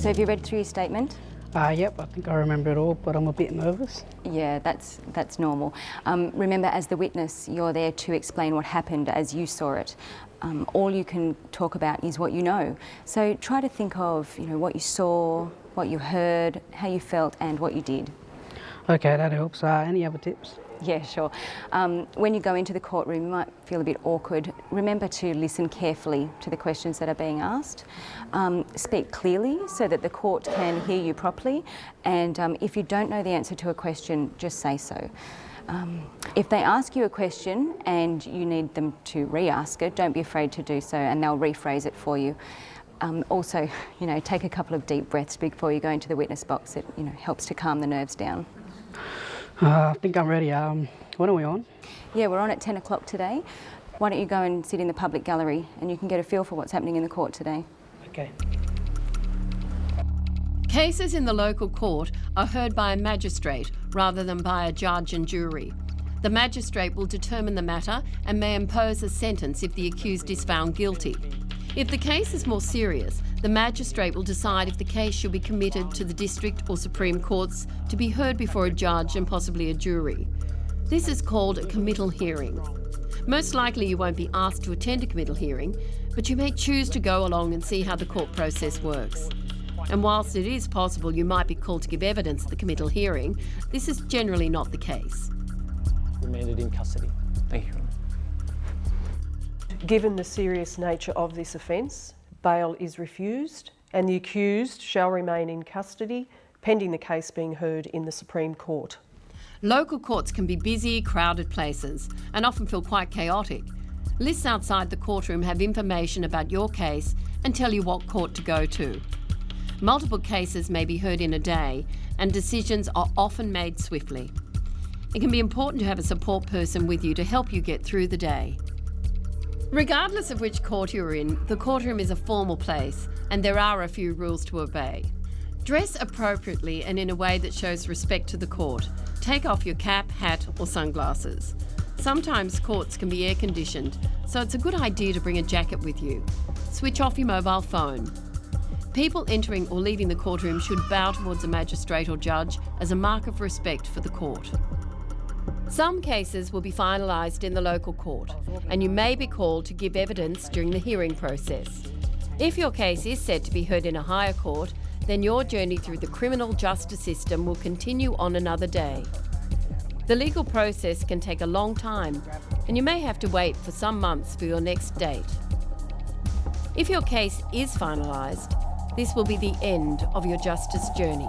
So have you read through your statement? Yep, I think I remember it all, but I'm a bit nervous. Yeah, that's normal. Remember, as the witness, you're there to explain what happened as you saw it. All you can talk about is what you know. So try to think of, what you saw, what you heard, how you felt, and what you did. Okay, that helps. Any other tips? Yeah, sure. When you go into the courtroom, you might feel a bit awkward. Remember to listen carefully to the questions that are being asked. Speak clearly so that the court can hear you properly. And if you don't know the answer to a question, just say so. If they ask you a question and you need them to re-ask it, don't be afraid to do so, and they'll rephrase it for you. Also, take a couple of deep breaths before you go into the witness box. It, helps to calm the nerves down. I think I'm ready. When are we on? Yeah, we're on at 10 o'clock today. Why don't you go and sit in the public gallery and you can get a feel for what's happening in the court today. Okay. Cases in the local court are heard by a magistrate rather than by a judge and jury. The magistrate will determine the matter and may impose a sentence if the accused is found guilty. If the case is more serious, the magistrate will decide if the case should be committed to the district or Supreme Courts to be heard before a judge and possibly a jury. This is called a committal hearing. Most likely you won't be asked to attend a committal hearing, but you may choose to go along and see how the court process works. And whilst it is possible you might be called to give evidence at the committal hearing, this is generally not the case. Remanded in custody. Thank you. Given the serious nature of this offence, bail is refused and the accused shall remain in custody pending the case being heard in the Supreme Court. Local courts can be busy, crowded places and often feel quite chaotic. Lists outside the courtroom have information about your case and tell you what court to go to. Multiple cases may be heard in a day and decisions are often made swiftly. It can be important to have a support person with you to help you get through the day. Regardless of which court you're in, the courtroom is a formal place and there are a few rules to obey. Dress appropriately and in a way that shows respect to the court. Take off your cap, hat or sunglasses. Sometimes courts can be air-conditioned, so it's a good idea to bring a jacket with you. Switch off your mobile phone. People entering or leaving the courtroom should bow towards a magistrate or judge as a mark of respect for the court. Some cases will be finalised in the local court and you may be called to give evidence during the hearing process. If your case is set to be heard in a higher court, then your journey through the criminal justice system will continue on another day. The legal process can take a long time and you may have to wait for some months for your next date. If your case is finalised, this will be the end of your justice journey.